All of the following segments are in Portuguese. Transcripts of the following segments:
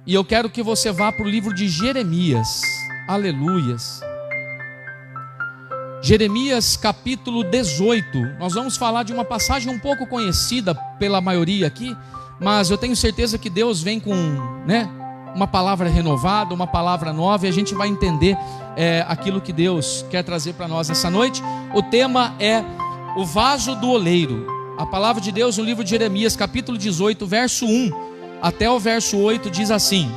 E eu quero que você vá para o livro de Jeremias. Aleluias. Jeremias capítulo 18. Nós vamos falar de uma passagem um pouco conhecida pela maioria aqui, mas eu tenho certeza que Deus vem com, uma palavra renovada, uma palavra nova, e a gente vai entender aquilo que Deus quer trazer para nós nessa noite. O tema é o vaso do oleiro. A palavra de Deus no livro de Jeremias capítulo 18, verso 1 até o verso 8 diz assim: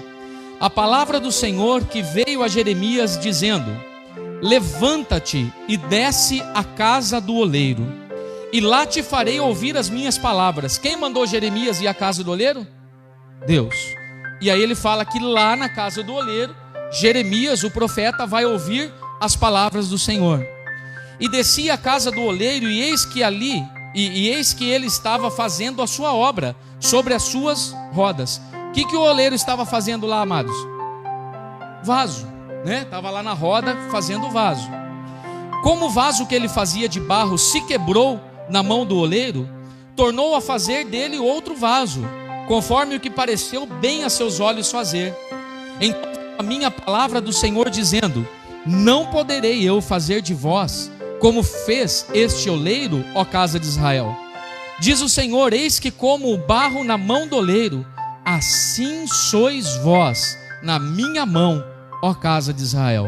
a palavra do Senhor que veio a Jeremias dizendo: levanta-te e desce à casa do oleiro, e lá te farei ouvir as minhas palavras. Quem mandou Jeremias ir à casa do oleiro? Deus. E aí ele fala que lá na casa do oleiro, Jeremias, o profeta, vai ouvir as palavras do Senhor. E desci à casa do oleiro, e eis que ele estava fazendo a sua obra sobre as suas rodas. O que o oleiro estava fazendo lá, amados? Vaso, estava lá na roda fazendo vaso. Como o vaso que ele fazia de barro se quebrou na mão do oleiro, tornou a fazer dele outro vaso, conforme o que pareceu bem a seus olhos fazer. Então a minha palavra do Senhor dizendo: não poderei eu fazer de vós como fez este oleiro, ó casa de Israel? Diz o Senhor: eis que como o barro na mão do oleiro, assim sois vós na minha mão, ó casa de Israel.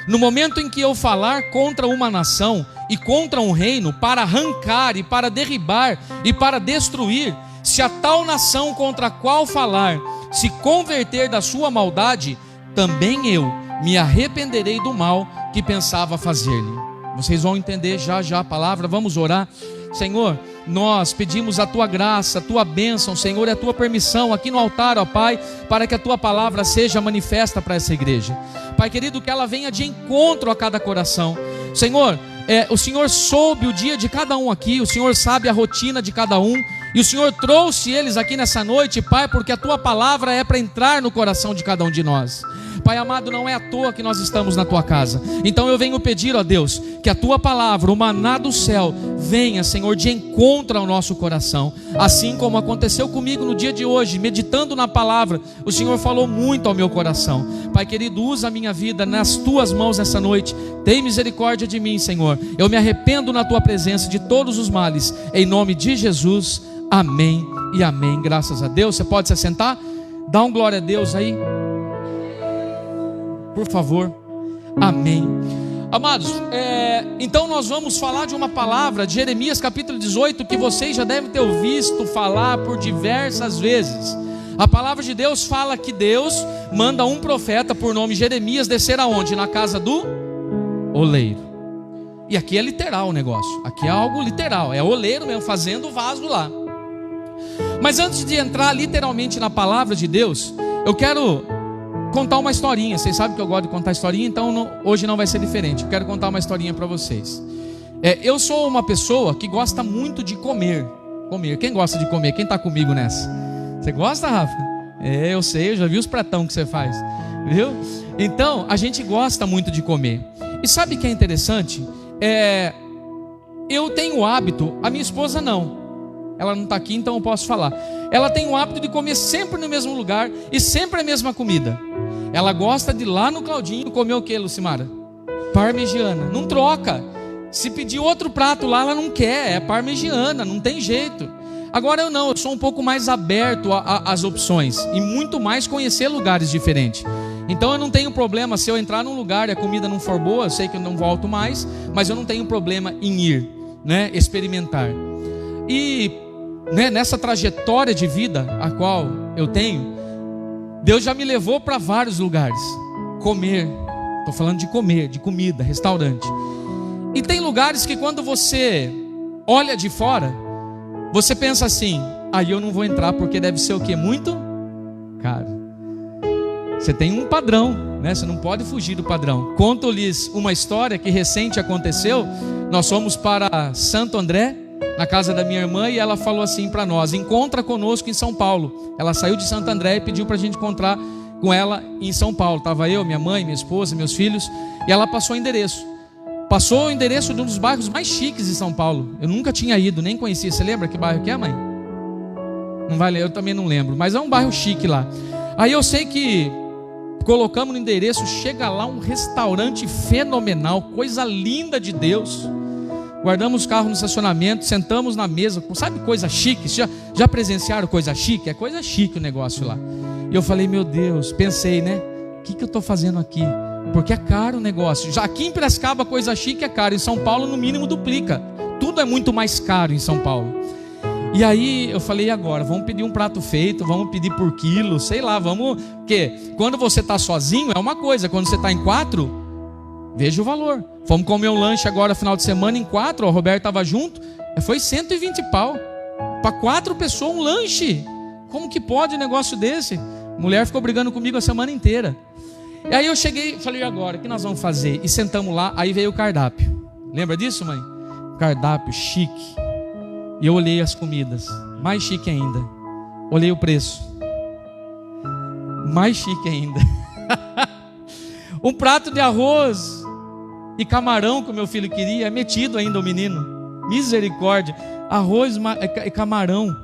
No momento em que eu falar contra uma nação e contra um reino, para arrancar e para derribar e para destruir, se a tal nação contra a qual falar se converter da sua maldade, também eu me arrependerei do mal que pensava fazer-lhe. Vocês vão entender já a palavra. Vamos orar. Senhor, nós pedimos a Tua graça, a Tua bênção, Senhor, e a Tua permissão aqui no altar, ó Pai, para que a Tua palavra seja manifesta para essa igreja. Pai querido, que ela venha de encontro a cada coração. Senhor, o Senhor soube o dia de cada um aqui, o Senhor sabe a rotina de cada um, e o Senhor trouxe eles aqui nessa noite, Pai, porque a Tua palavra é para entrar no coração de cada um de nós. Pai amado, não é à toa que nós estamos na Tua casa. Então eu venho pedir, ó Deus, que a Tua palavra, o maná do céu, venha, Senhor, de encontro ao nosso coração. Assim como aconteceu comigo no dia de hoje, meditando na palavra, o Senhor falou muito ao meu coração. Pai querido, usa a minha vida nas Tuas mãos nessa noite. Tem misericórdia de mim, Senhor. Eu me arrependo na Tua presença de todos os males. Em nome de Jesus, amém e amém. Graças a Deus. Você pode se assentar? Dá um glória a Deus aí, por favor. Amém. Amados, então nós vamos falar de uma palavra de Jeremias capítulo 18, que vocês já devem ter ouvido falar por diversas vezes. A palavra de Deus fala que Deus manda um profeta por nome Jeremias descer aonde? Na casa do oleiro. E aqui é literal o negócio. Aqui é algo literal, é oleiro mesmo fazendo o vaso lá. Mas antes de entrar literalmente na palavra de Deus, eu quero contar uma historinha. Vocês sabem que eu gosto de contar historinha, então hoje não vai ser diferente. Eu quero contar uma historinha para vocês. Eu sou uma pessoa que gosta muito de comer. Quem gosta de comer? Quem está comigo nessa? Você gosta, Rafa? Eu sei, eu já vi os pratão que você faz, viu? Então, a gente gosta muito de comer. E sabe o que é interessante? Eu tenho o hábito, a minha esposa não. Ela não está aqui, então eu posso falar. Ela tem o hábito de comer sempre no mesmo lugar e sempre a mesma comida. Ela gosta de ir lá no Claudinho comer o que, Lucimara? Parmegiana. Não troca. Se pedir outro prato lá, ela não quer. É parmegiana, não tem jeito. Agora eu sou um pouco mais aberto às opções e muito mais conhecer lugares diferentes. Então eu não tenho problema se eu entrar num lugar e a comida não for boa, eu sei que eu não volto mais, mas eu não tenho problema em ir, experimentar. E nessa trajetória de vida a qual eu tenho, Deus já me levou para vários lugares comer. Estou falando de comer, de comida, restaurante. E tem lugares que quando você olha de fora, você pensa assim: aí eu não vou entrar porque deve ser o quê? Muito caro. Você tem um padrão, você não pode fugir do padrão. Conto-lhes uma história que recente aconteceu. Nós fomos para Santo André, na casa da minha irmã, e ela falou assim para nós: encontra conosco em São Paulo. Ela saiu de Santo André e pediu para a gente encontrar com ela em São Paulo. Estava eu, minha mãe, minha esposa, meus filhos, e ela passou o endereço. Passou o endereço de um dos bairros mais chiques de São Paulo. Eu nunca tinha ido, nem conhecia. Você lembra que bairro que é, mãe? Não vai ler, eu também não lembro, mas é um bairro chique lá. Aí eu sei que colocamos no endereço, chega lá um restaurante fenomenal, coisa linda de Deus. Guardamos o carro no estacionamento, sentamos na mesa, sabe coisa chique? Já presenciaram coisa chique? É coisa chique o negócio lá. E eu falei, meu Deus, pensei, né? O que eu estou fazendo aqui? Porque é caro o negócio. Já aqui em Piracicaba coisa chique é caro, em São Paulo no mínimo duplica. Tudo é muito mais caro em São Paulo. E aí eu falei, e agora? Vamos pedir um prato feito, vamos pedir por quilo, sei lá, vamos... Porque quando você está sozinho é uma coisa, quando você está em 4, veja o valor. Fomos comer um lanche agora final de semana em 4, o Roberto estava junto, foi 120 pau. Para 4 pessoas um lanche. Como que pode um negócio desse? A mulher ficou brigando comigo a semana inteira. E aí eu cheguei, falei, e agora? O que nós vamos fazer? E sentamos lá, aí veio o cardápio. Lembra disso, mãe? Cardápio chique. E eu olhei as comidas, mais chique ainda. Olhei o preço, mais chique ainda. Um prato de arroz e camarão que o meu filho queria, é metido ainda o menino. Misericórdia. Arroz e camarão,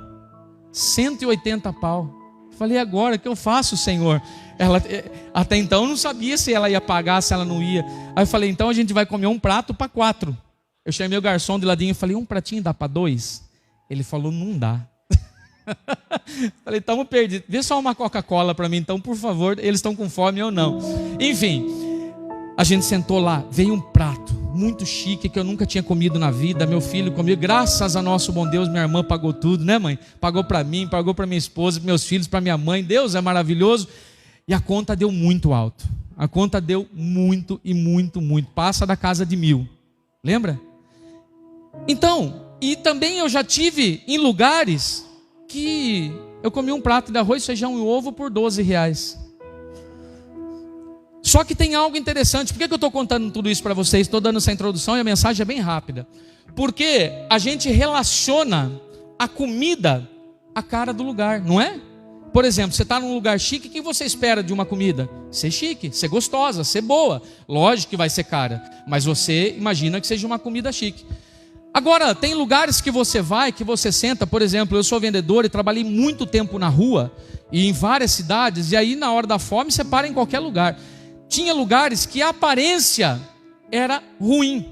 180 pau. Falei, agora o que eu faço, Senhor? Ela, até então eu não sabia se ela ia pagar, se ela não ia. Aí eu falei, então a gente vai comer um prato para 4. Eu chamei o garçom de ladinho e falei, um pratinho dá para 2? Ele falou, não dá. Falei, estamos perdidos. Vê só uma Coca-Cola para mim, então, por favor. Eles estão com fome ou não? Enfim, a gente sentou lá. Veio um prato muito chique que eu nunca tinha comido na vida. Meu filho comeu. Graças a nosso bom Deus, minha irmã pagou tudo, né, mãe? Pagou para mim, pagou para minha esposa, para meus filhos, para minha mãe. Deus é maravilhoso. E a conta deu muito alto. A conta deu muito e muito, muito. Passa da casa de 1.000. Lembra? Então... E também eu já tive em lugares que eu comi um prato de arroz, feijão e ovo por R$12. Só que tem algo interessante. Por que eu estou contando tudo isso para vocês? Estou dando essa introdução e a mensagem é bem rápida. Porque a gente relaciona a comida à cara do lugar, não é? Por exemplo, você está num lugar chique, o que você espera de uma comida? Ser chique, ser gostosa, ser boa. Lógico que vai ser cara, mas você imagina que seja uma comida chique. Agora, tem lugares que você vai, que você senta, por exemplo, eu sou vendedor e trabalhei muito tempo na rua, e em várias cidades, e aí na hora da fome você para em qualquer lugar. Tinha lugares que a aparência era ruim,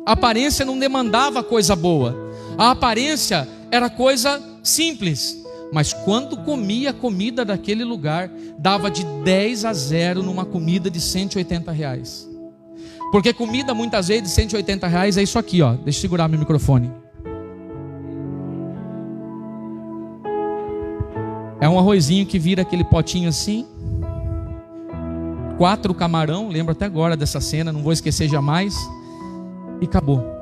a aparência não demandava coisa boa, a aparência era coisa simples, mas quando comia a comida daquele lugar, dava de 10-0 numa comida de R$180. Porque comida muitas vezes de R$180 é isso aqui, ó. Deixa eu segurar meu microfone. É um arrozinho que vira aquele potinho assim. 4 camarão, lembro até agora dessa cena, não vou esquecer jamais. E acabou.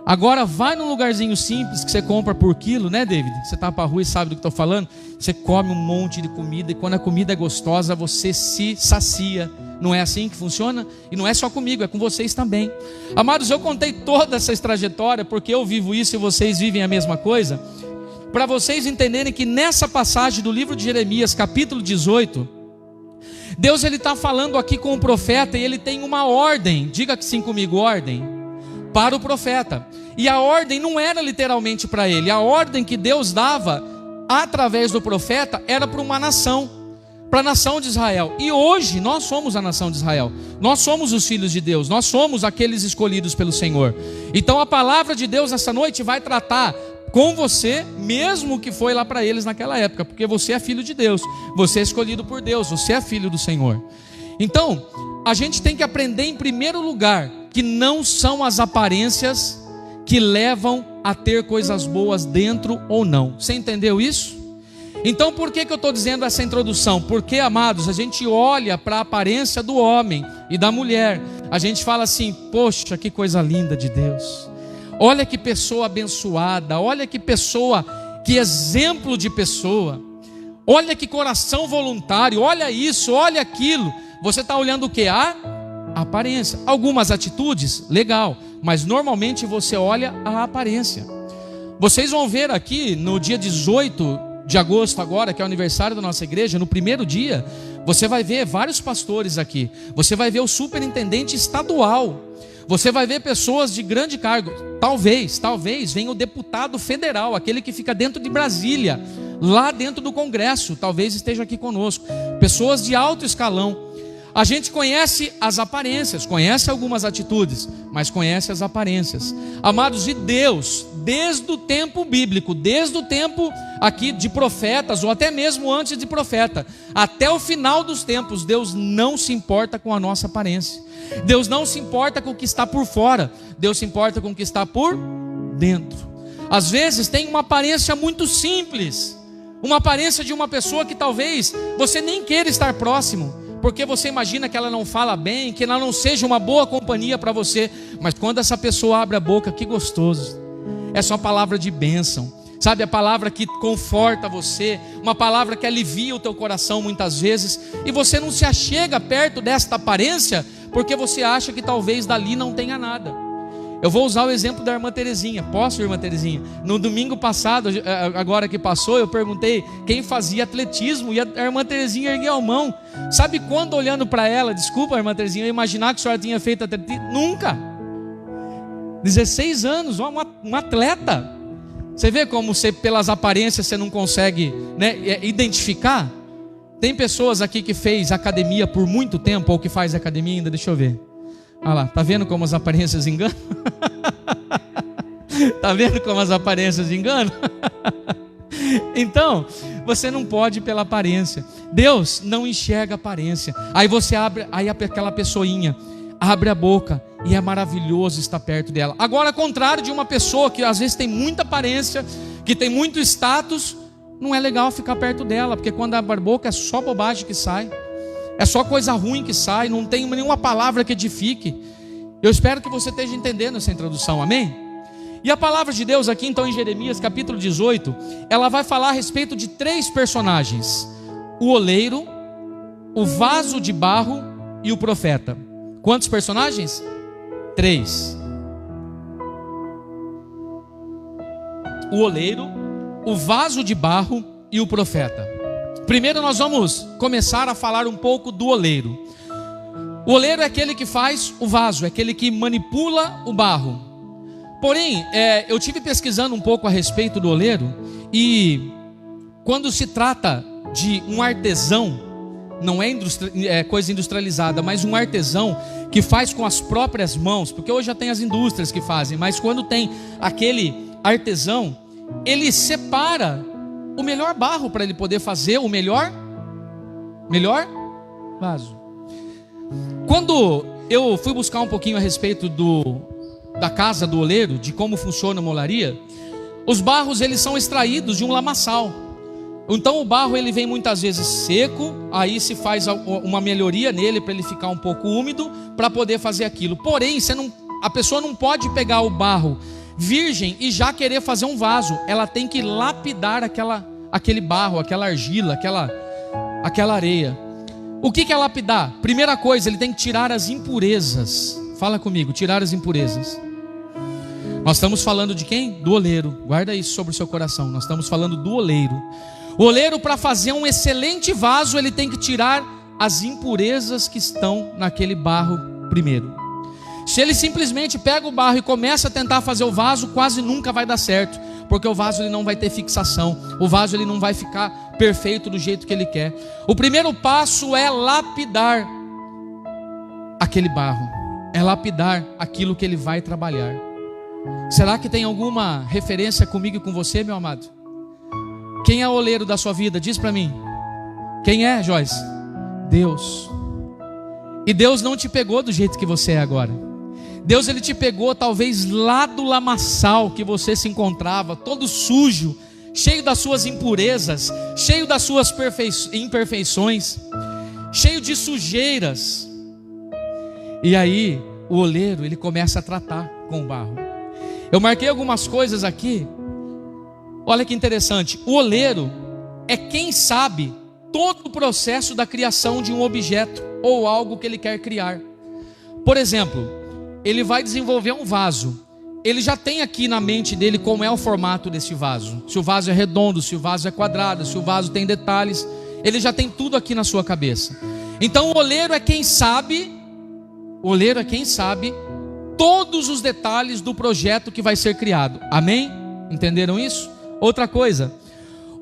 Agora vai num lugarzinho simples que você compra por quilo, né, David? Você tá pra rua e sabe do que estou falando. Você come um monte de comida e quando a comida é gostosa, você se sacia. Não é assim que funciona? E não é só comigo, é com vocês também. Amados, eu contei toda essa trajetória porque eu vivo isso e vocês vivem a mesma coisa, para vocês entenderem que nessa passagem do livro de Jeremias, capítulo 18, Deus ele está falando aqui com o profeta e ele tem uma ordem, diga que sim comigo, ordem, para o profeta. E a ordem não era literalmente para ele, a ordem que Deus dava através do profeta era para uma nação, para a nação de Israel. E hoje nós somos a nação de Israel, nós somos os filhos de Deus, nós somos aqueles escolhidos pelo Senhor. Então a palavra de Deus essa noite vai tratar com você, mesmo que foi lá para eles naquela época, porque você é filho de Deus, você é escolhido por Deus, você é filho do Senhor. Então a gente tem que aprender em primeiro lugar que não são as aparências que levam a ter coisas boas dentro ou não. Você entendeu isso? Então por que eu estou dizendo essa introdução? Porque, amados, a gente olha para a aparência do homem e da mulher, a gente fala assim, poxa, que coisa linda de Deus, olha que pessoa abençoada, olha que pessoa, que exemplo de pessoa, olha que coração voluntário, olha isso, olha aquilo. Você está olhando o que? A aparência. Algumas atitudes, legal, mas normalmente você olha a aparência. Vocês vão ver aqui no dia 18 de agosto agora, que é o aniversário da nossa igreja, no primeiro dia, você vai ver vários pastores aqui, você vai ver o superintendente estadual, você vai ver pessoas de grande cargo, talvez venha o deputado federal, aquele que fica dentro de Brasília, lá dentro do Congresso, talvez esteja aqui conosco. pessoas de alto escalão. A gente conhece as aparências, conhece algumas atitudes, mas conhece as aparências. Amados, de Deus, desde o tempo bíblico, desde o tempo aqui de profetas, ou até mesmo antes de profeta, até o final dos tempos, Deus não se importa com a nossa aparência. Deus não se importa com o que está por fora, Deus se importa com o que está por dentro. Às vezes tem uma aparência muito simples, uma aparência de uma pessoa que talvez você nem queira estar próximo, porque você imagina que ela não fala bem, que ela não seja uma boa companhia para você. Mas quando essa pessoa abre a boca, que gostoso. É só palavra de bênção, sabe? A palavra que conforta você, uma palavra que alivia o teu coração muitas vezes. E você não se achega perto desta aparência, porque você acha que talvez dali não tenha nada. Eu vou usar o exemplo da irmã Terezinha. Posso, irmã Terezinha? No domingo passado, agora que passou, eu perguntei quem fazia atletismo, e a irmã Terezinha ergueu a mão. Sabe quando, olhando para ela, desculpa, irmã Terezinha, eu imaginar que a senhora tinha feito atletismo? Nunca. 16 anos, uma atleta. Você vê como você, pelas aparências, você não consegue, né, identificar? Tem pessoas aqui que fez academia por muito tempo, ou que faz academia ainda, deixa eu ver. Olha lá, tá vendo como as aparências enganam? Tá vendo como as aparências enganam? Então, você não pode ir pela aparência. Deus não enxerga aparência. Aí você abre, aí aquela pessoinha abre a boca e é maravilhoso estar perto dela. Agora, ao contrário de uma pessoa que às vezes tem muita aparência, que tem muito status, não é legal ficar perto dela, porque quando abre a boca é só bobagem que sai. É só coisa ruim que sai, não tem nenhuma palavra que edifique. Eu espero que você esteja entendendo essa introdução, amém? E a palavra de Deus aqui então em Jeremias capítulo 18, ela vai falar a respeito de 3 personagens: o oleiro, o vaso de barro e o profeta. Quantos personagens? 3. O oleiro, o vaso de barro e o profeta. Primeiro nós vamos começar a falar um pouco do oleiro. O oleiro é aquele que faz o vaso, é aquele que manipula o barro. Porém, eu tive pesquisando um pouco a respeito do oleiro, e quando se trata de um artesão, não é coisa industrializada, mas um artesão que faz com as próprias mãos, porque hoje já tem as indústrias que fazem, mas quando tem aquele artesão, ele separa o melhor barro para ele poder fazer o melhor vaso. Quando eu fui buscar um pouquinho a respeito da casa do oleiro, de como funciona a molaria, os barros eles são extraídos de um lamaçal. Então o barro ele vem muitas vezes seco, aí se faz uma melhoria nele para ele ficar um pouco úmido para poder fazer aquilo. Porém, a pessoa não pode pegar o barro virgem e já querer fazer um vaso. Ela tem que lapidar aquele barro, aquela argila, aquela areia. O que é lapidar? Primeira coisa, ele tem que tirar as impurezas. Fala comigo, tirar as impurezas. Nós estamos falando de quem? Do oleiro. Guarda isso sobre o seu coração. Nós estamos falando do oleiro. O oleiro, para fazer um excelente vaso, ele tem que tirar as impurezas que estão naquele barro primeiro. Se ele simplesmente pega o barro e começa a tentar fazer o vaso, quase nunca vai dar certo, porque o vaso ele não vai ter fixação, o vaso ele não vai ficar perfeito do jeito que ele quer. O primeiro passo é lapidar aquele barro, é lapidar aquilo que ele vai trabalhar. Será que tem alguma referência comigo e com você, meu amado? Quem é o oleiro da sua vida? Diz para mim. Quem é, Joyce? Deus. E Deus não te pegou do jeito que você é agora. Deus ele te pegou talvez lá do lamaçal que você se encontrava, todo sujo, cheio das suas impurezas, cheio das suas imperfeições, cheio de sujeiras. E aí o oleiro ele começa a tratar com o barro. Eu marquei algumas coisas aqui. Olha que interessante. O oleiro é quem sabe todo o processo da criação de um objeto ou algo que ele quer criar. Por exemplo, ele vai desenvolver um vaso. Ele já tem aqui na mente dele como é o formato desse vaso. Se o vaso é redondo, se o vaso é quadrado, se o vaso tem detalhes. Ele já tem tudo aqui na sua cabeça. Então o oleiro é quem sabe todos os detalhes do projeto que vai ser criado. Amém? Entenderam isso? Outra coisa,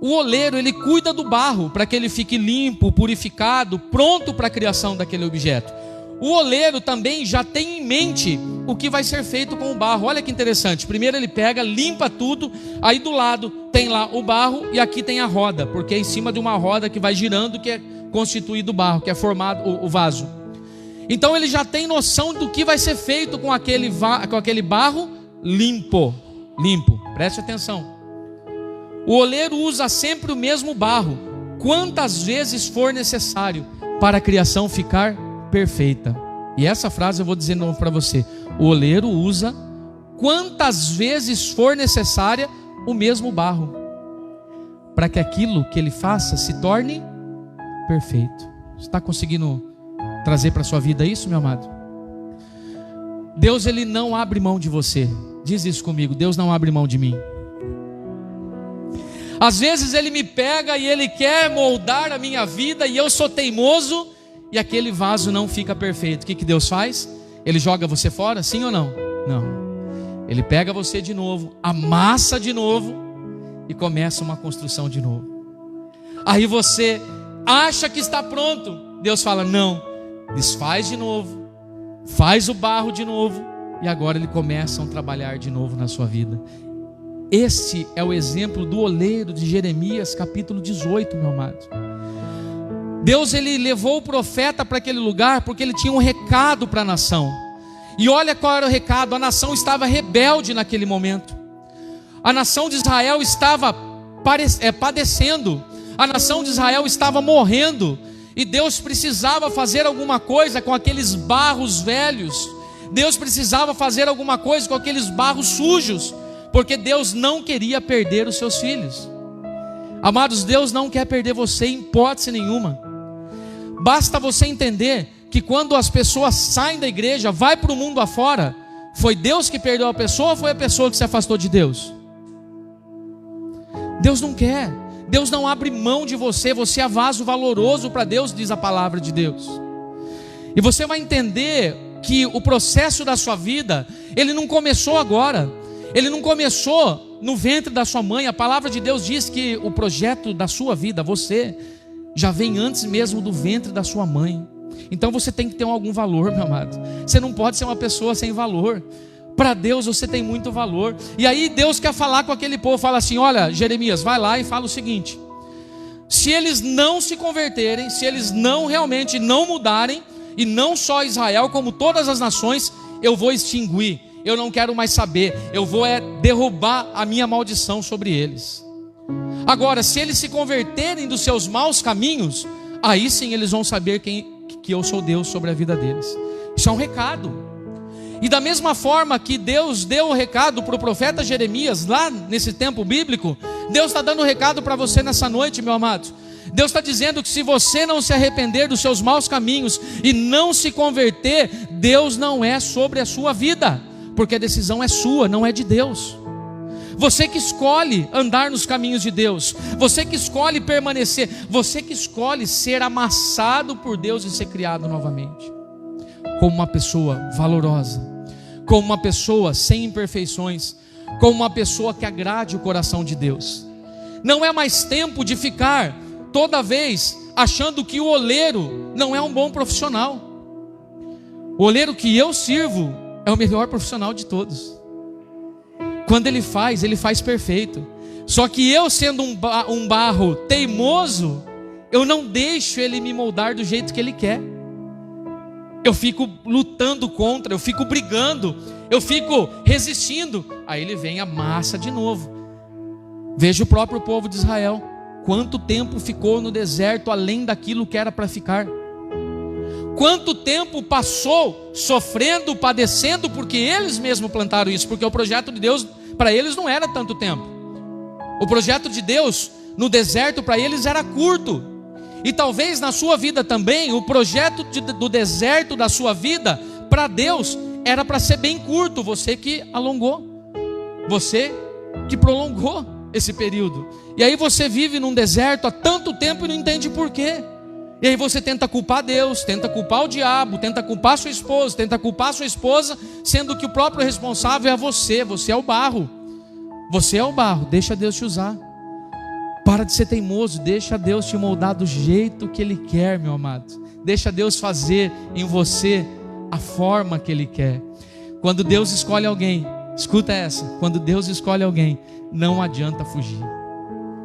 O oleiro, ele cuida do barro para que ele fique limpo, purificado, pronto para a criação daquele objeto. O oleiro também já tem em mente o que vai ser feito com o barro. Olha que interessante. Primeiro ele pega, limpa tudo, aí do lado tem lá o barro e aqui tem a roda, porque é em cima de uma roda que vai girando, que é constituído o barro, que é formado o vaso. Então ele já tem noção do que vai ser feito com aquele barro limpo. Preste atenção. O oleiro usa sempre o mesmo barro, quantas vezes for necessário, para a criação ficar perfeita. E essa frase eu vou dizer de novo para você. O oleiro usa quantas vezes for necessária o mesmo barro, para que aquilo que ele faça se torne perfeito. Você está conseguindo trazer para a sua vida isso, meu amado? Deus, ele não abre mão de você. Diz isso comigo: Deus não abre mão de mim. Às vezes ele me pega e ele quer moldar a minha vida e eu sou teimoso e aquele vaso não fica perfeito. O que Deus faz? Ele joga você fora, sim ou não? Não. Ele pega você de novo, amassa de novo e começa uma construção de novo. Aí você acha que está pronto. Deus fala: não, desfaz de novo, faz o barro de novo e agora ele começa a trabalhar de novo na sua vida. Esse é o exemplo do oleiro de Jeremias capítulo 18, meu amado. Deus, ele levou o profeta para aquele lugar porque ele tinha um recado para a nação. E olha qual era o recado: a nação estava rebelde naquele momento. A nação de Israel estava padecendo. A nação de Israel estava morrendo. E Deus precisava fazer alguma coisa com aqueles barros velhos. Deus precisava fazer alguma coisa com aqueles barros sujos, porque Deus não queria perder os seus filhos. Amados, Deus não quer perder você em hipótese nenhuma. Basta você entender que quando as pessoas saem da igreja, vai para o mundo afora, foi Deus que perdeu a pessoa ou foi a pessoa que se afastou de Deus? Deus não quer. Deus não abre mão de você. Você é vaso valoroso para Deus, diz a palavra de Deus. E você vai entender que o processo da sua vida, ele não começou agora. Ele não começou no ventre da sua mãe. A palavra de Deus diz que o projeto da sua vida, você, já vem antes mesmo do ventre da sua mãe. Então você tem que ter algum valor, meu amado. Você não pode ser uma pessoa sem valor. Para Deus você tem muito valor. E aí Deus quer falar com aquele povo. Fala assim: olha, Jeremias, vai lá e fala o seguinte: se eles não se converterem, se eles não realmente não mudarem, e não só Israel, como todas as nações, eu vou extinguir. Eu não quero mais saber. Eu vou derrubar a minha maldição sobre eles. Agora, se eles se converterem dos seus maus caminhos, aí sim eles vão saber que eu sou Deus sobre a vida deles. Isso é um recado. E da mesma forma que Deus deu o recado para o profeta Jeremias, lá nesse tempo bíblico, Deus está dando o recado para você nessa noite, meu amado. Deus está dizendo que se você não se arrepender dos seus maus caminhos e não se converter, Deus não é sobre a sua vida, porque a decisão é sua, não é de Deus. Você que escolhe andar nos caminhos de Deus, você que escolhe permanecer, você que escolhe ser amassado por Deus e ser criado novamente, como uma pessoa valorosa, como uma pessoa sem imperfeições, como uma pessoa que agrade o coração de Deus. Não é mais tempo de ficar toda vez achando que o oleiro não é um bom profissional. O oleiro que eu sirvo é o melhor profissional de todos. Quando ele faz perfeito. Só que eu, sendo um barro teimoso, eu não deixo ele me moldar do jeito que ele quer. Eu fico lutando contra, eu fico brigando, eu fico resistindo. Aí ele vem a massa de novo. Veja o próprio povo de Israel. Quanto tempo ficou no deserto além daquilo que era para ficar? Quanto tempo passou sofrendo, padecendo, porque eles mesmos plantaram isso, porque o projeto de Deus para eles não era tanto tempo. O projeto de Deus no deserto para eles era curto. E talvez na sua vida também, o projeto do deserto da sua vida, para Deus, era para ser bem curto. Você que alongou, você que prolongou esse período. E aí você vive num deserto há tanto tempo e não entende por quê. E aí você tenta culpar Deus, tenta culpar o diabo, tenta culpar sua esposa, tenta culpar sua esposa, sendo que o próprio responsável é você. Você é o barro. Você é o barro, deixa Deus te usar. Para de ser teimoso, deixa Deus te moldar do jeito que Ele quer, meu amado. Deixa Deus fazer em você a forma que Ele quer. Quando Deus escolhe alguém, escuta essa, quando Deus escolhe alguém, não adianta fugir.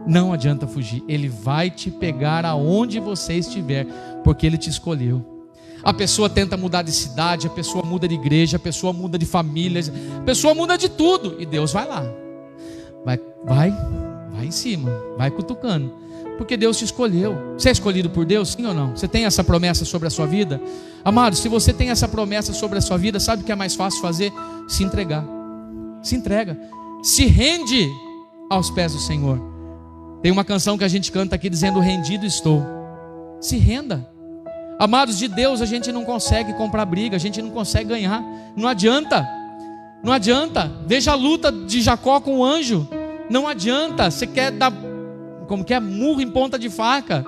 Não adianta fugir, Ele vai te pegar aonde você estiver, porque Ele te escolheu. A pessoa tenta mudar de cidade, a pessoa muda de igreja, a pessoa muda de família, a pessoa muda de tudo, e Deus vai lá. Vai em cima, vai cutucando, porque Deus te escolheu. Você é escolhido por Deus, sim ou não? Você tem essa promessa sobre a sua vida? Amado, se você tem essa promessa sobre a sua vida, sabe o que é mais fácil fazer? Se entregar. Se entrega, se rende aos pés do Senhor. Tem uma canção que a gente canta aqui dizendo: rendido estou. Se renda. Amados, de Deus a gente não consegue comprar briga, a gente não consegue ganhar. Não adianta. Não adianta. Veja a luta de Jacó com o anjo. Não adianta. Você quer dar, como que é, murro em ponta de faca.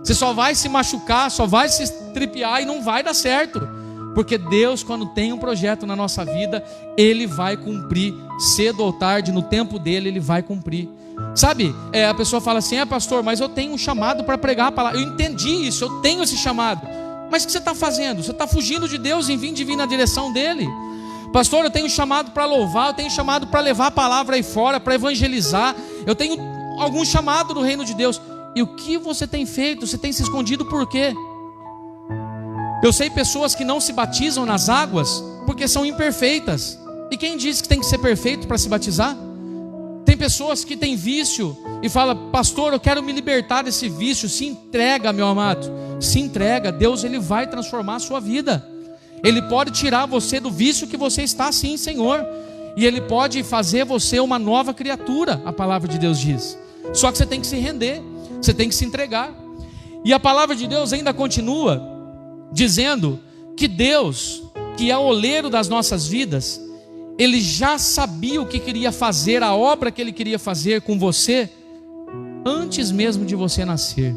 Você só vai se machucar, só vai se estripiar e não vai dar certo. Porque Deus, quando tem um projeto na nossa vida, Ele vai cumprir. Cedo ou tarde, no tempo dEle, Ele vai cumprir. Sabe, a pessoa fala assim: pastor, mas eu tenho um chamado para pregar a palavra. Eu entendi isso, eu tenho esse chamado. Mas o que você está fazendo? Você está fugindo de Deus em vez de vir na direção dEle. Pastor, eu tenho um chamado para louvar, eu tenho um chamado para levar a palavra aí fora, para evangelizar. Eu tenho algum chamado no reino de Deus. E o que você tem feito? Você tem se escondido por quê? Eu sei pessoas que não se batizam nas águas porque são imperfeitas. E quem disse que tem que ser perfeito para se batizar? Tem pessoas que têm vício e falam: pastor, eu quero me libertar desse vício. Se entrega, meu amado, se entrega. Deus, Ele vai transformar a sua vida. Ele pode tirar você do vício que você está, sim, Senhor. E Ele pode fazer você uma nova criatura, a palavra de Deus diz. Só que você tem que se render, você tem que se entregar. E a palavra de Deus ainda continua dizendo que Deus, que é o oleiro das nossas vidas, Ele já sabia o que queria fazer, a obra que Ele queria fazer com você, antes mesmo de você nascer.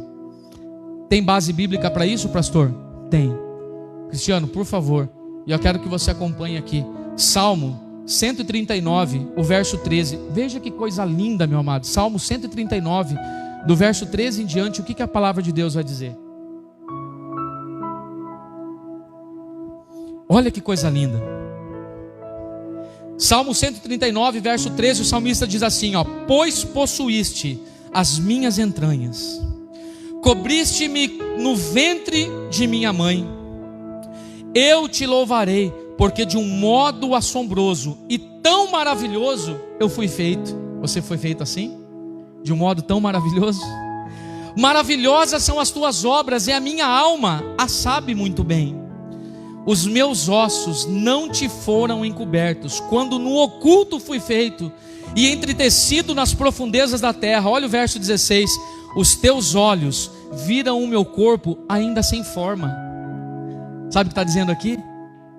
Tem base bíblica para isso, pastor? Tem. Cristiano, por favor, e eu quero que você acompanhe aqui, Salmo 139, o verso 13. Veja que coisa linda, meu amado. Salmo 139, do verso 13 em diante, o que a palavra de Deus vai dizer? Olha que coisa linda. Salmo 139, verso 13, o salmista diz assim: pois possuíste as minhas entranhas, cobriste-me no ventre de minha mãe. Eu te louvarei, porque de um modo assombroso e tão maravilhoso eu fui feito. Você foi feito assim? De um modo tão maravilhoso? Maravilhosas são as tuas obras, e a minha alma a sabe muito bem. Os meus ossos não te foram encobertos, quando no oculto fui feito e entretecido nas profundezas da terra. Olha o verso 16: os teus olhos viram o meu corpo ainda sem forma. Sabe o que está dizendo aqui?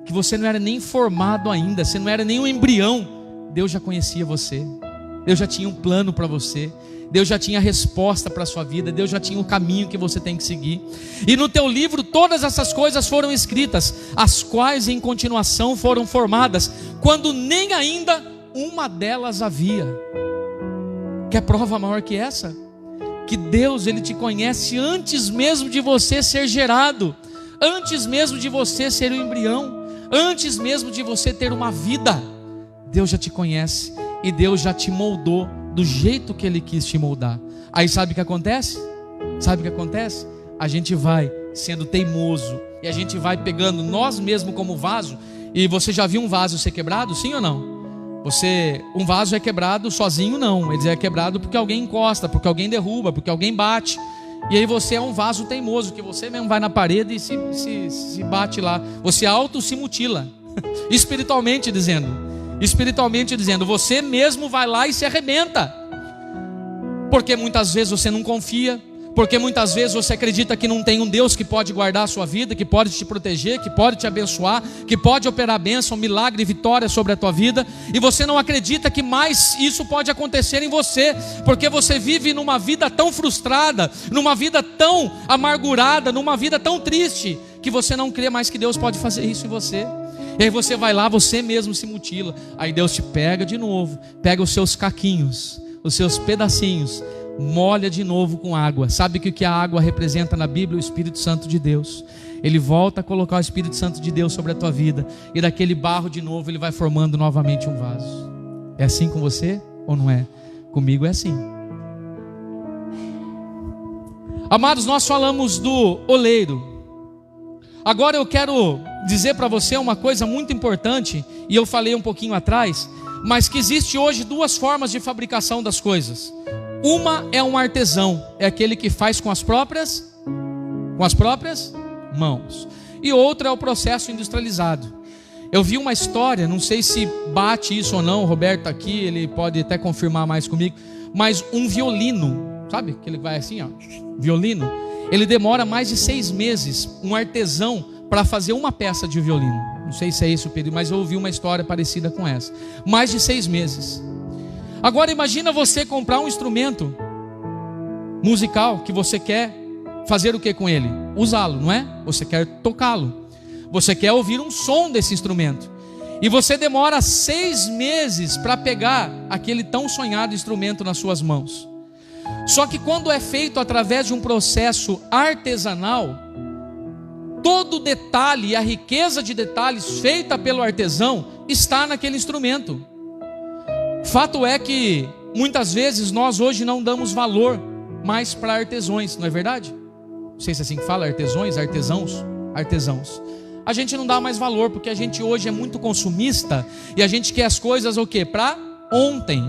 Que você não era nem formado ainda, você não era nem um embrião. Deus já conhecia você, Deus já tinha um plano para você, Deus já tinha a resposta para a sua vida, Deus já tinha o caminho que você tem que seguir. E no teu livro todas essas coisas foram escritas, as quais em continuação foram formadas, quando nem ainda uma delas havia. Quer prova maior que essa? Que Deus, Ele te conhece antes mesmo de você ser gerado, antes mesmo de você ser um embrião, antes mesmo de você ter uma vida. Deus já te conhece e Deus já te moldou do jeito que Ele quis te moldar. Aí sabe o que acontece? Sabe o que acontece? A gente vai sendo teimoso e a gente vai pegando nós mesmos como vaso. E você já viu um vaso ser quebrado? Sim ou não? Um vaso é quebrado sozinho? Não. Ele é quebrado porque alguém encosta, porque alguém derruba, porque alguém bate. E aí você é um vaso teimoso, que você mesmo vai na parede e se bate lá. Você se mutila, espiritualmente dizendo, você mesmo vai lá e se arrebenta. Porque muitas vezes você não confia, porque muitas vezes você acredita que não tem um Deus que pode guardar a sua vida, que pode te proteger, que pode te abençoar, que pode operar bênção, milagre e vitória sobre a tua vida. E você não acredita que mais isso pode acontecer em você, porque você vive numa vida tão frustrada, numa vida tão amargurada, numa vida tão triste, que você não crê mais que Deus pode fazer isso em você. E aí você vai lá, você mesmo se mutila. Aí Deus te pega de novo, pega os seus caquinhos, os seus pedacinhos, molha de novo com água. Sabe que o que a água representa na Bíblia? O Espírito Santo de Deus. Ele volta a colocar o Espírito Santo de Deus sobre a tua vida, e daquele barro de novo ele vai formando novamente um vaso. É assim com você ou não é? Comigo é assim. Amados, nós falamos do oleiro. Agora eu quero dizer para você uma coisa muito importante, e eu falei um pouquinho atrás, mas que existe hoje duas formas de fabricação das coisas. Uma é um artesão, é aquele que faz com as próprias mãos. E outra é o processo industrializado. Eu vi uma história, não sei se bate isso ou não, o Roberto está aqui, ele pode até confirmar mais comigo, mas um violino, sabe? Que ele vai assim, ó, violino, ele demora mais de 6 meses, um artesão, para fazer uma peça de violino. Não sei se é esse o período, mas eu ouvi uma história parecida com essa. Mais de 6 meses. Agora imagina você comprar um instrumento musical que você quer fazer o que com ele? Usá-lo, não é? Você quer tocá-lo. Você quer ouvir um som desse instrumento. E você demora 6 meses para pegar aquele tão sonhado instrumento nas suas mãos. Só que quando é feito através de um processo artesanal, todo o detalhe e a riqueza de detalhes feita pelo artesão está naquele instrumento. Fato é que muitas vezes nós hoje não damos valor mais para artesões, não é verdade? Não sei se é assim que fala, artesãos. A gente não dá mais valor, porque a gente hoje é muito consumista, e a gente quer as coisas o quê? Para ontem,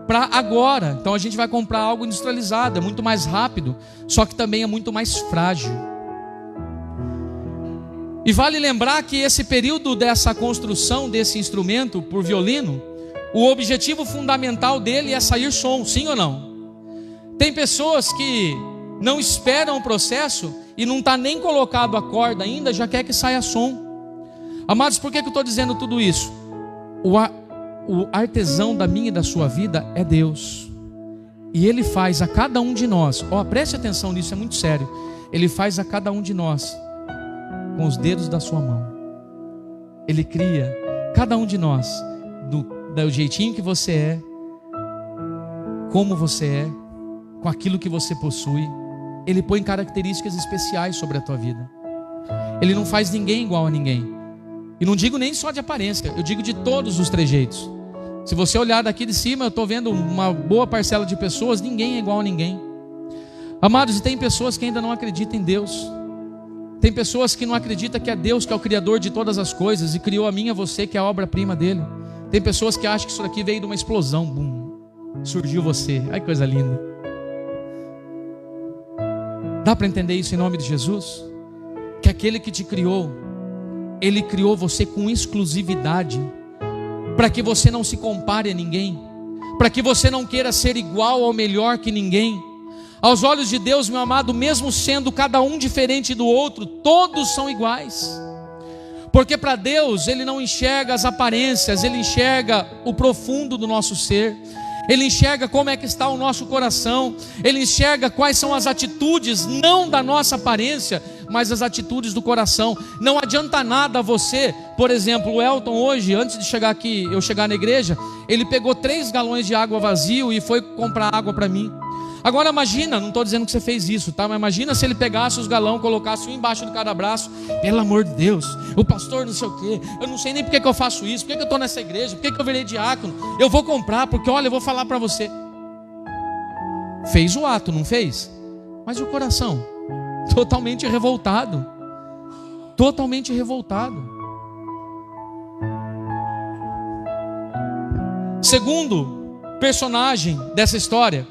para agora. Então a gente vai comprar algo industrializado, é muito mais rápido, só que também é muito mais frágil. E vale lembrar que esse período dessa construção desse instrumento por violino, o objetivo fundamental dele é sair som, sim ou não? Tem pessoas que não esperam o processo e não está nem colocado a corda ainda, já quer que saia som. Amados, por que eu estou dizendo tudo isso? O artesão da minha e da sua vida é Deus. E Ele faz a cada um de nós, preste atenção nisso, é muito sério. Ele faz a cada um de nós com os dedos da sua mão. Ele cria cada um de nós do jeitinho que você é, como você é, com aquilo que você possui. Ele põe características especiais sobre a tua vida. Ele não faz ninguém igual a ninguém. E não digo nem só de aparência, eu digo de todos os trejeitos. Se você olhar daqui de cima, eu estou vendo uma boa parcela de pessoas, ninguém é igual a ninguém. Amados, e tem pessoas que ainda não acreditam em Deus. Tem pessoas que não acreditam que é Deus que é o Criador de todas as coisas e criou a mim e a você, que é a obra-prima dele. Tem pessoas que acham que isso daqui veio de uma explosão, bum, surgiu você. Ai, que coisa linda. Dá para entender isso em nome de Jesus? Que aquele que te criou, Ele criou você com exclusividade, para que você não se compare a ninguém, para que você não queira ser igual ou melhor que ninguém. Aos olhos de Deus, meu amado, mesmo sendo cada um diferente do outro, todos são iguais. Porque para Deus, Ele não enxerga as aparências, Ele enxerga o profundo do nosso ser. Ele enxerga como é que está o nosso coração. Ele enxerga quais são as atitudes, não da nossa aparência, mas as atitudes do coração. Não adianta nada você, por exemplo, o Elton hoje, antes de chegar aqui, eu chegar na igreja, ele pegou 3 galões de água vazio e foi comprar água para mim. Agora imagina, não estou dizendo que você fez isso, tá? Mas imagina se ele pegasse os galões, colocasse um embaixo de cada braço. Pelo amor de Deus, o pastor não sei o quê, eu não sei nem porque que eu faço isso, porque que eu estou nessa igreja, porque que eu virei diácono, eu vou comprar, porque olha, eu vou falar para você. Fez o ato, não fez? Mas o coração, totalmente revoltado. Totalmente revoltado. Segundo personagem dessa história,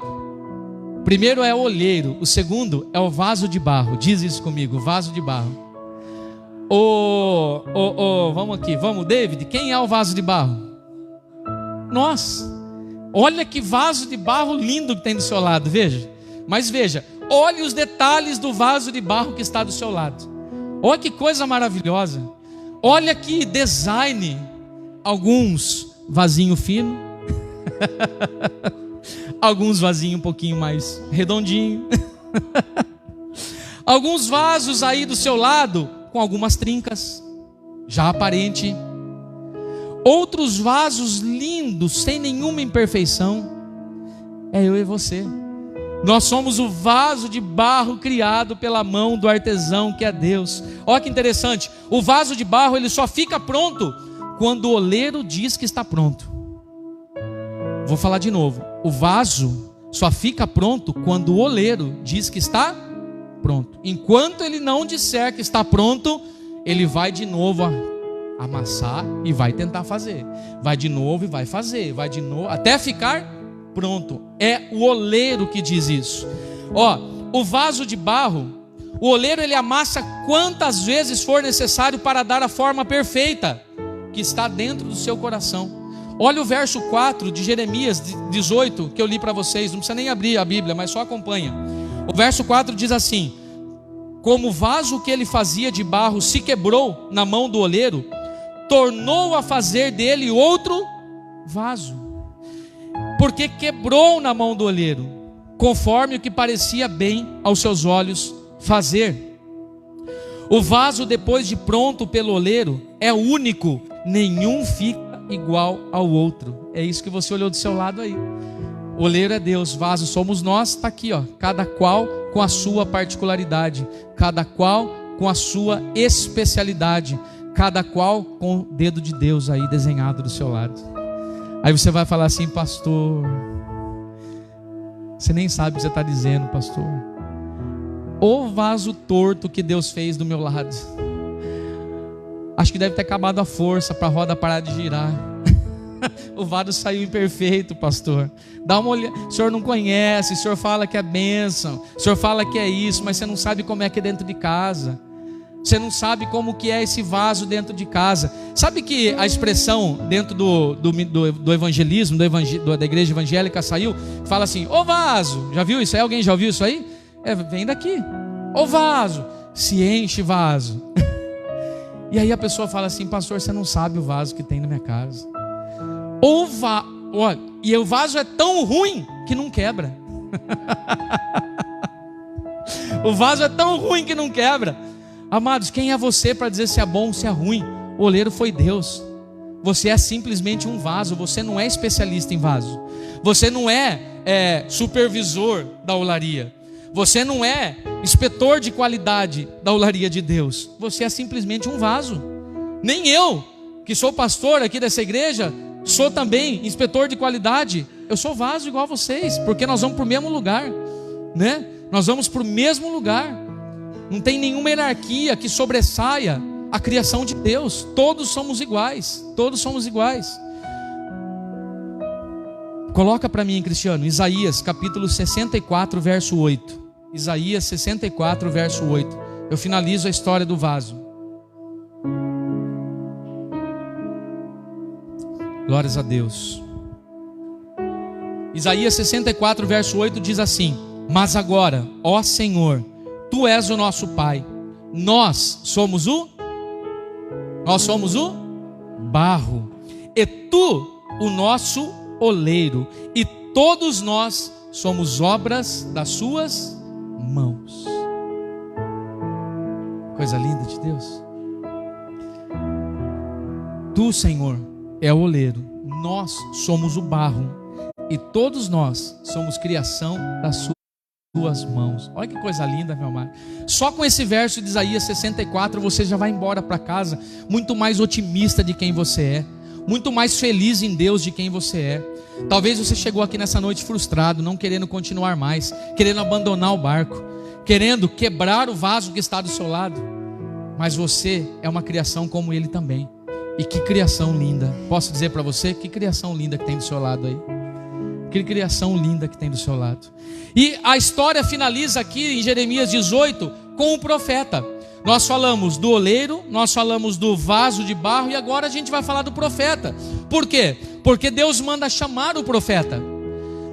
primeiro é o olheiro, o segundo é o vaso de barro. Diz isso comigo, vaso de barro. Vamos aqui, vamos, David, quem é o vaso de barro? Nós. Olha que vaso de barro lindo que tem do seu lado, veja. Mas veja, olhe os detalhes do vaso de barro que está do seu lado. Olha que coisa maravilhosa. Olha que design. Alguns vasinho fino. Alguns vasinhos um pouquinho mais redondinho. Alguns vasos aí do seu lado com algumas trincas, já aparente. Outros vasos lindos, sem nenhuma imperfeição. É eu e você. Nós somos o vaso de barro criado pela mão do artesão, que é Deus. Olha que interessante, o vaso de barro ele só fica pronto quando o oleiro diz que está pronto. Vou falar de novo, o vaso só fica pronto quando o oleiro diz que está pronto. Enquanto ele não disser que está pronto, ele vai de novo amassar e vai tentar fazer. Vai de novo e vai fazer, vai de novo, até ficar pronto. É o oleiro que diz isso. Ó, o vaso de barro, o oleiro ele amassa quantas vezes for necessário para dar a forma perfeita que está dentro do seu coração. Olha o verso 4 de Jeremias 18, que eu li para vocês. Não precisa nem abrir a Bíblia, mas só acompanha. O verso 4 diz assim: como o vaso que ele fazia de barro se quebrou na mão do oleiro, tornou a fazer dele outro vaso, porque quebrou na mão do oleiro, conforme o que parecia bem aos seus olhos fazer. O vaso, depois de pronto pelo oleiro, é único, nenhum fica igual ao outro. É isso que você olhou do seu lado aí. Oleiro é Deus, vaso somos nós. Está aqui, ó, cada qual com a sua particularidade, cada qual com a sua especialidade, cada qual com o dedo de Deus aí desenhado do seu lado. Aí você vai falar assim: pastor, você nem sabe o que você está dizendo, pastor. O vaso torto que Deus fez do meu lado, acho que deve ter acabado a força para a roda parar de girar. O vaso saiu imperfeito, pastor. Dá uma olhada. O senhor não conhece, o senhor fala que é bênção, o senhor fala que é isso, mas você não sabe como é que é dentro de casa. Você não sabe como que é esse vaso dentro de casa. Sabe que a expressão dentro do evangelismo, da igreja evangélica saiu, fala assim: ô vaso, já viu isso aí? Alguém já ouviu isso aí? Vem daqui. Ô vaso, se enche vaso. E aí a pessoa fala assim: pastor, você não sabe o vaso que tem na minha casa. Olha, e o vaso é tão ruim que não quebra. O vaso é tão ruim que não quebra. Amados, quem é você para dizer se é bom ou se é ruim? O oleiro foi Deus. Você é simplesmente um vaso. Você não é especialista em vaso. Você não é supervisor da olaria. Você não é inspetor de qualidade da olaria de Deus. Você é simplesmente um vaso. Nem eu, que sou pastor aqui dessa igreja, sou também inspetor de qualidade. Eu sou vaso igual a vocês, porque nós vamos para o mesmo lugar, né? Nós vamos para o mesmo lugar. Não tem nenhuma hierarquia que sobressaia a criação de Deus. Todos somos iguais. Todos somos iguais. Coloca para mim, Cristiano, Isaías capítulo 64, verso 8. Isaías 64, verso 8. Eu finalizo a história do vaso. Glórias a Deus. Isaías 64, verso 8 diz assim: mas agora, ó Senhor, Tu és o nosso Pai, nós somos o barro, e Tu o nosso oleiro, e todos nós somos obras das Suas mãos. Coisa linda de Deus. Tu, Senhor, é o oleiro, nós somos o barro, e todos nós somos criação das Suas mãos. Olha que coisa linda, meu amado. Só com esse verso de Isaías 64 você já vai embora para casa muito mais otimista de quem você é, muito mais feliz em Deus de quem você é. Talvez você chegou aqui nessa noite frustrado, não querendo continuar mais, querendo abandonar o barco, querendo quebrar o vaso que está do seu lado. Mas você é uma criação como ele também. E que criação linda. Posso dizer para você, que criação linda que tem do seu lado aí. Que criação linda que tem do seu lado. E a história finaliza aqui em Jeremias 18 com o profeta. Nós falamos do oleiro, nós falamos do vaso de barro, e agora a gente vai falar do profeta. Por quê? Porque Deus manda chamar o profeta.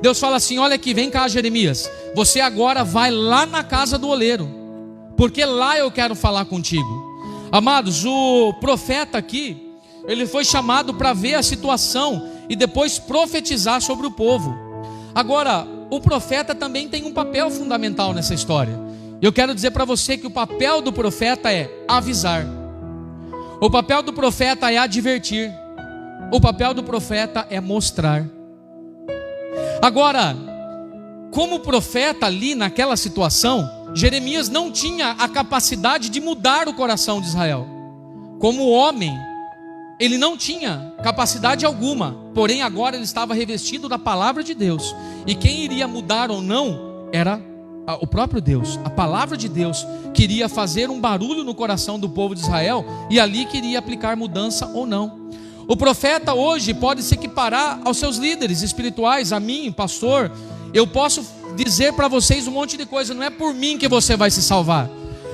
Deus fala assim: olha aqui, vem cá, Jeremias, você agora vai lá na casa do oleiro, porque lá eu quero falar contigo. Amados, o profeta aqui, ele foi chamado para ver a situação e depois profetizar sobre o povo. Agora, o profeta também tem um papel fundamental nessa história. Eu quero dizer para você que o papel do profeta é avisar. O papel do profeta é advertir. O papel do profeta é mostrar. Agora, como profeta ali naquela situação, Jeremias não tinha a capacidade de mudar o coração de Israel. Como homem, ele não tinha capacidade alguma, porém agora ele estava revestido da palavra de Deus, e quem iria mudar ou não era o próprio Deus. A palavra de Deus queria fazer um barulho no coração do povo de Israel, e ali queria aplicar mudança ou não. O profeta hoje pode se equiparar aos seus líderes espirituais, a mim, pastor. Eu posso dizer para vocês um monte de coisa. Não é por mim que você vai se salvar,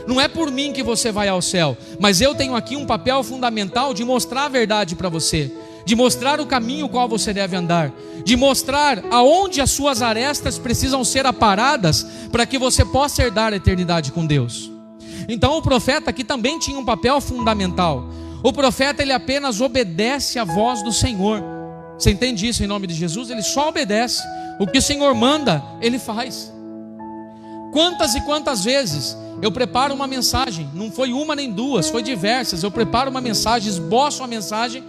não é por mim que você vai ao céu, mas eu tenho aqui um papel fundamental de mostrar a verdade para você, de mostrar o caminho qual você deve andar, de mostrar aonde as suas arestas precisam ser aparadas para que você possa herdar a eternidade com Deus. Então o profeta aqui também tinha um papel fundamental. O profeta, ele apenas obedece à voz do Senhor. Você entende isso em nome de Jesus? Ele só obedece. O que o Senhor manda, ele faz. Quantas e quantas vezes eu preparo uma mensagem, não foi uma nem duas, foi diversas. Eu preparo uma mensagem, esboço uma mensagem,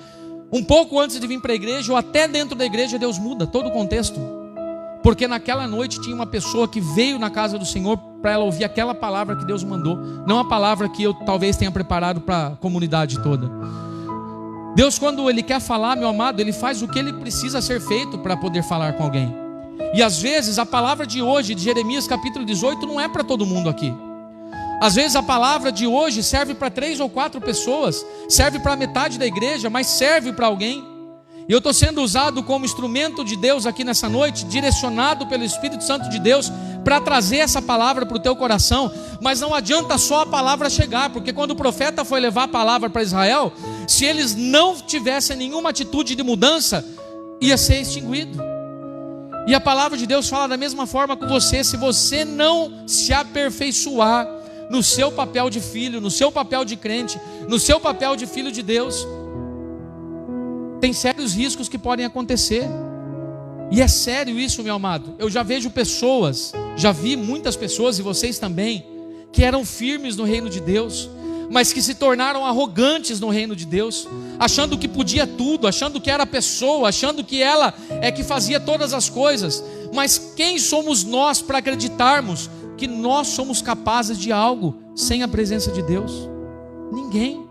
um pouco antes de vir para a igreja, ou até dentro da igreja, Deus muda todo o contexto. Porque naquela noite tinha uma pessoa que veio na casa do Senhor para ela ouvir aquela palavra que Deus mandou, não a palavra que eu talvez tenha preparado para a comunidade toda. Deus, quando Ele quer falar, meu amado, Ele faz o que Ele precisa ser feito para poder falar com alguém. E às vezes a palavra de hoje, de Jeremias capítulo 18, não é para todo mundo aqui. Às vezes a palavra de hoje serve para 3 ou 4 pessoas, serve para metade da igreja, mas serve para alguém. E eu estou sendo usado como instrumento de Deus aqui nessa noite, direcionado pelo Espírito Santo de Deus, para trazer essa palavra para o teu coração. Mas não adianta só a palavra chegar, porque quando o profeta foi levar a palavra para Israel, se eles não tivessem nenhuma atitude de mudança, ia ser extinguido. E a palavra de Deus fala da mesma forma com você. Se você não se aperfeiçoar no seu papel de filho, no seu papel de crente, no seu papel de filho de Deus, tem sérios riscos que podem acontecer. E é sério isso, meu amado. Eu já vejo pessoas, já vi muitas pessoas, e vocês também, que eram firmes no reino de Deus, mas que se tornaram arrogantes no reino de Deus, achando que podia tudo, achando que era a pessoa, achando que ela é que fazia todas as coisas. Mas quem somos nós para acreditarmos que nós somos capazes de algo sem a presença de Deus? Ninguém,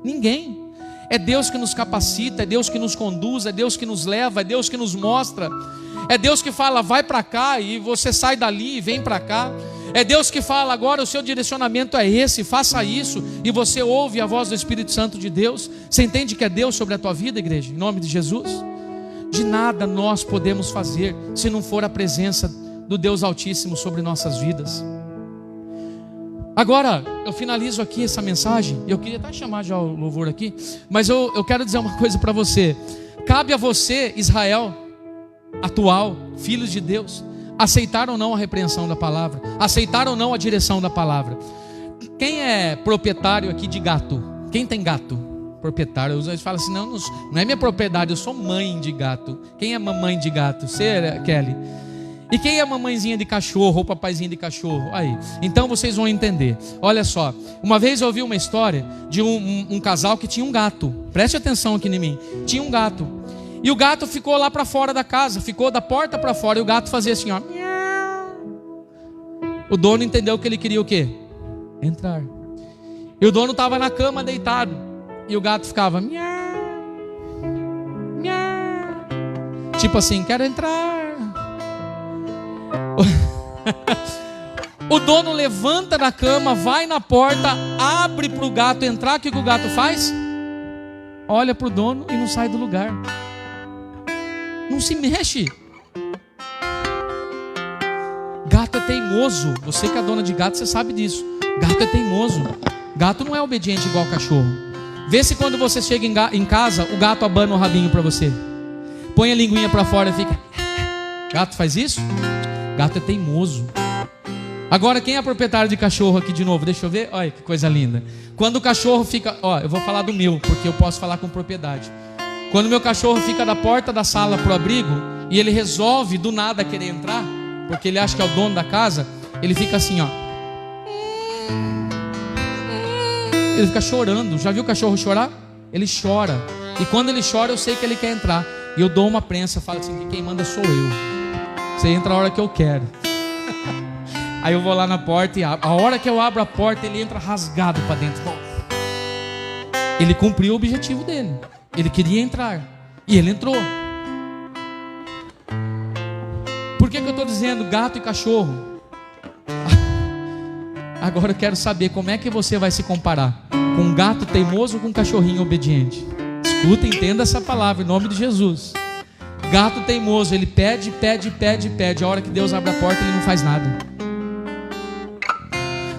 ninguém. É Deus que nos capacita, é Deus que nos conduz, é Deus que nos leva, é Deus que nos mostra, é Deus que fala, vai para cá, e você sai dali e vem para cá. É Deus que fala, agora o seu direcionamento é esse, faça isso, e você ouve a voz do Espírito Santo de Deus. Você entende que é Deus sobre a tua vida, igreja, em nome de Jesus? De nada nós podemos fazer se não for a presença do Deus Altíssimo sobre nossas vidas. Agora, eu finalizo aqui essa mensagem. Eu queria até chamar já o louvor aqui, mas eu quero dizer uma coisa para você. Cabe a você, Israel atual, filhos de Deus, aceitar ou não a repreensão da palavra, aceitar ou não a direção da palavra. Quem é proprietário aqui de gato? Quem tem gato? Proprietário. Eles falam assim, não é minha propriedade, eu sou mãe de gato. Quem é mamãe de gato? Você, Kelly? E quem é a mamãezinha de cachorro ou papaizinho de cachorro? Aí, então vocês vão entender. Olha só, uma vez eu ouvi uma história de um casal que tinha um gato. Preste atenção aqui em mim. Tinha um gato. E o gato ficou lá para fora da casa, ficou da porta para fora, e o gato fazia assim, ó. O dono entendeu que ele queria o quê? Entrar. E o dono estava na cama deitado, e o gato ficava tipo assim, quero entrar. O dono levanta da cama, vai na porta, abre para o gato entrar. O que o gato faz? Olha para o dono e não sai do lugar, não se mexe. Gato é teimoso. Você que é dona de gato, você sabe disso. Gato é teimoso. Gato não é obediente igual cachorro. Vê se quando você chega em casa, o gato abana o rabinho para você, põe a linguinha para fora e fica. Gato faz isso? Gato é teimoso. Agora, quem é proprietário de cachorro aqui de novo? Deixa eu ver. Olha que coisa linda. Quando o cachorro fica... eu vou falar do meu, porque eu posso falar com propriedade. Quando o meu cachorro fica da porta da sala pro abrigo, e ele resolve do nada querer entrar, porque ele acha que é o dono da casa, ele fica assim, ó. Ele fica chorando. Já viu o cachorro chorar? Ele chora. E quando ele chora, eu sei que ele quer entrar. E eu dou uma prensa, falo assim, que quem manda sou eu. Você entra a hora que eu quero. Aí eu vou lá na porta e abro. A hora que eu abro a porta, ele entra rasgado para dentro. Ele cumpriu o objetivo dele. Ele queria entrar. E ele entrou. Por que eu estou dizendo gato e cachorro? Agora eu quero saber como é que você vai se comparar com um gato teimoso ou com um cachorrinho obediente. Escuta, entenda essa palavra em nome de Jesus. Gato teimoso, ele pede, pede, pede, pede. A hora que Deus abre a porta, ele não faz nada.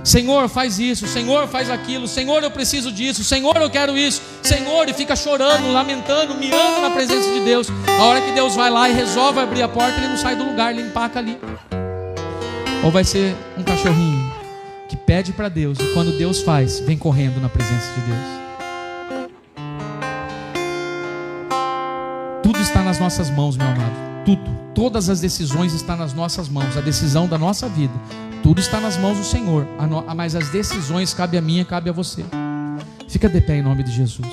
Senhor, faz isso. Senhor, faz aquilo. Senhor, eu preciso disso. Senhor, eu quero isso. Senhor, e fica chorando, lamentando, miando na presença de Deus. A hora que Deus vai lá e resolve abrir a porta, ele não sai do lugar, ele empaca ali. Ou vai ser um cachorrinho que pede para Deus, e quando Deus faz, vem correndo na presença de Deus. Tudo está nas nossas mãos, meu amado. Tudo, todas as decisões estão nas nossas mãos. A decisão da nossa vida, tudo está nas mãos do Senhor. Mas as decisões cabe a mim e cabe a você. Fica de pé em nome de Jesus.